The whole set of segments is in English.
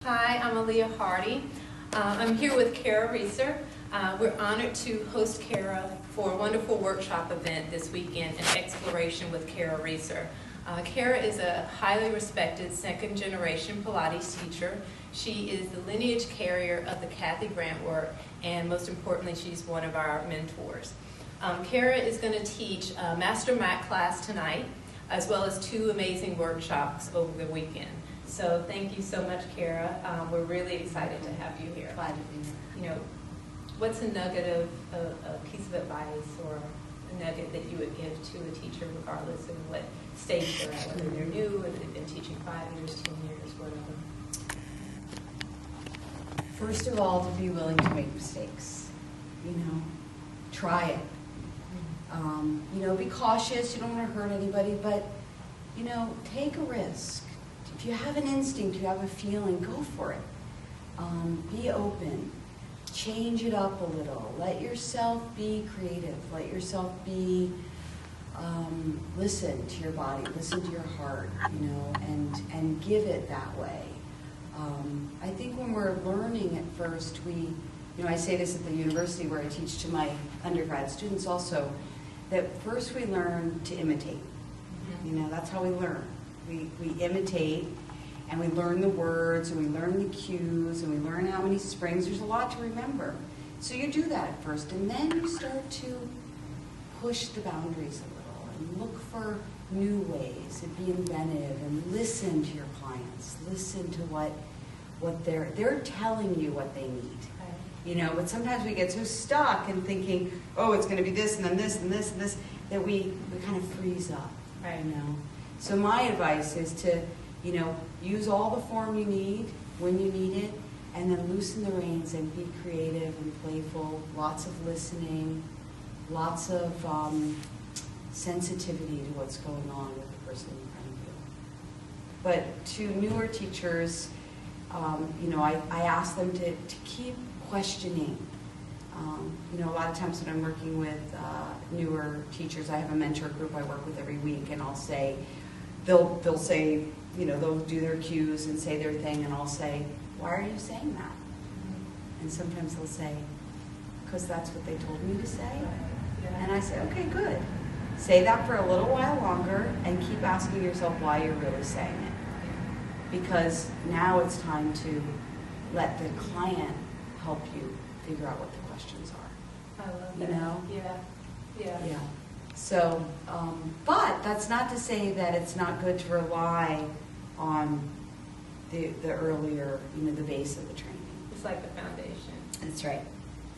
Hi, I'm Aaliyah Hardy. I'm here with Cara Reeser. We're honored to host Cara for a wonderful workshop event this weekend, an exploration with Cara Reeser. Cara is a highly respected second-generation Pilates teacher. She is the lineage carrier of the Kathy Grant work, and most importantly, she's one of our mentors. Cara is going to teach a Master Mat class tonight, as well as 2 amazing workshops over the weekend. So thank you so much, Cara. We're really excited to have you here. Glad to be here. You know, what's a nugget of a piece of advice or a nugget that you would give to a teacher, regardless of what stage they're at, whether they're new, whether they've been teaching 5 years, 10 years, whatever? First of all, to be willing to make mistakes. Try it. Be cautious. You don't want to hurt anybody, but take a risk. If you have an instinct, you have a feeling, go for it. Be open. Change it up a little. Let yourself be creative. Let yourself be, listen to your body, listen to your heart, and give it that way. I think when we're learning at first, I say this at the university where I teach to my undergrad students also, that first we learn to imitate. That's how we learn. We imitate, and we learn the words, and we learn the cues, and we learn how many springs. There's a lot to remember. So you do that at first, and then you start to push the boundaries a little, and look for new ways, and be inventive, and listen to your clients. Listen to what they're telling you what they need. But sometimes we get so stuck in thinking, oh, it's going to be this, and then this, and this, and this, that we kind of freeze up. Right. So my advice is to, use all the form you need when you need it, and then loosen the reins and be creative and playful, lots of listening, lots of sensitivity to what's going on with the person in front of you. But to newer teachers, I ask them to keep questioning. A lot of times when I'm working with newer teachers, I have a mentor group I work with every week, and I'll say, they'll say, they'll do their cues and say their thing, and I'll say, why are you saying that? And sometimes they'll say, because that's what they told me to say. And I say, okay, good. Say that for a little while longer, and keep asking yourself why you're really saying it. Because now it's time to let the client help you figure out what the questions are. I love that. Yeah. So, but that's not to say that it's not good to rely on the earlier, the base of the training. It's like the foundation. That's right.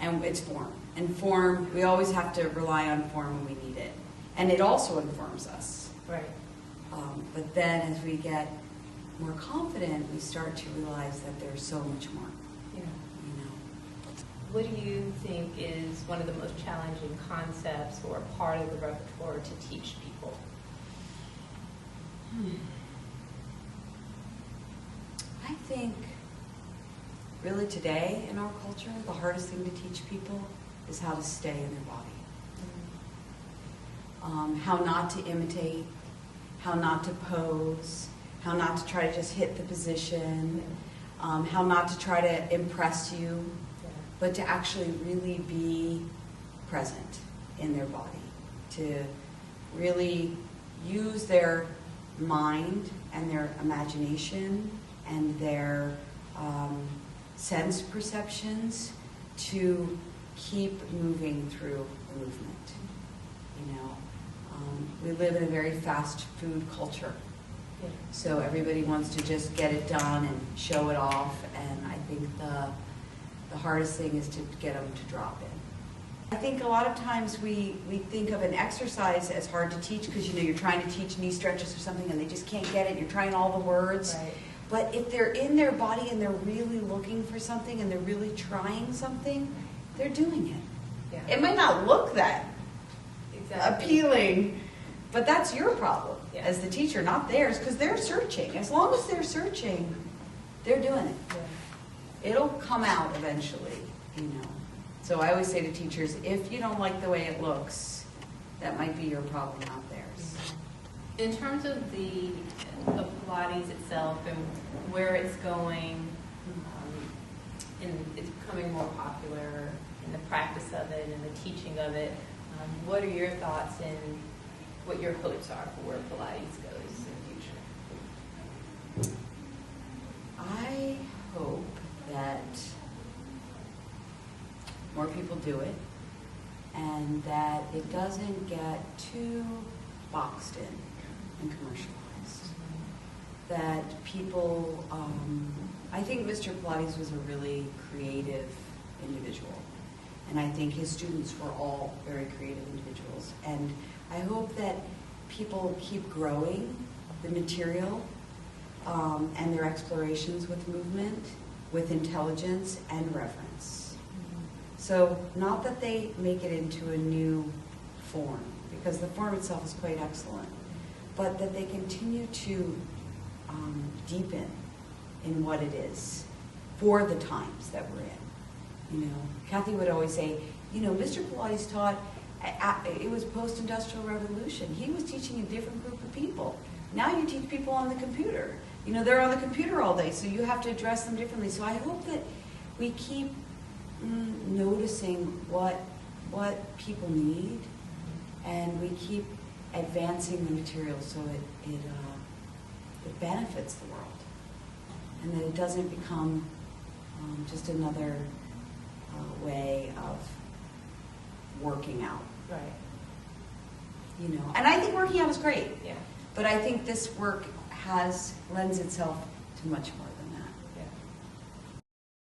And it's form. And form, we always have to rely on form when we need it. And it also informs us. Right. But then as we get more confident, we start to realize that there's so much more. Yeah. What do you think is one of the most challenging concepts or part of the repertoire to teach people? I think really today in our culture, the hardest thing to teach people is how to stay in their body. How not to imitate, how not to pose, how not to try to just hit the position, how not to try to impress you, but to actually really be present in their body, to really use their mind and their imagination and their sense perceptions to keep moving through the movement. We live in a very fast food culture. Yeah. So everybody wants to just get it done and show it off, and I think the hardest thing is to get them to drop in. I think a lot of times we think of an exercise as hard to teach because you're trying to teach knee stretches or something and they just can't get it. You're trying all the words. Right. But if they're in their body and they're really looking for something and they're really trying something, they're doing it. Yeah. It might not look that Exactly. appealing, but that's your problem Yeah. as the teacher, not theirs, because they're searching. As long as they're searching, they're doing it. Yeah. It'll come out eventually, So I always say to teachers, if you don't like the way it looks, that might be your problem, not theirs. In terms of Pilates itself and where it's going becoming more popular in the practice of it and the teaching of it. What are your thoughts and what your hopes are for where Pilates goes in the future? I hope that more people do it and that it doesn't get too boxed in and commercialized. That people, I think Mr. Pilates was a really creative individual. And I think his students were all very creative individuals. And I hope that people keep growing the material and their explorations with movement, with intelligence and reverence. So not that they make it into a new form, because the form itself is quite excellent, but that they continue to deepen in what it is for the times that we're in. You know, Kathy would always say, you know, Mr. Pilates taught, it was post-industrial revolution. He was teaching a different group of people. Now you teach people on the computer. You know, they're on the computer all day, so you have to address them differently. So I hope that we keep noticing what people need, and we keep advancing the material so it benefits the world, and that it doesn't become just another way of working out. Right. You know, and I think working out is great. Yeah. But I think this work lends itself to much more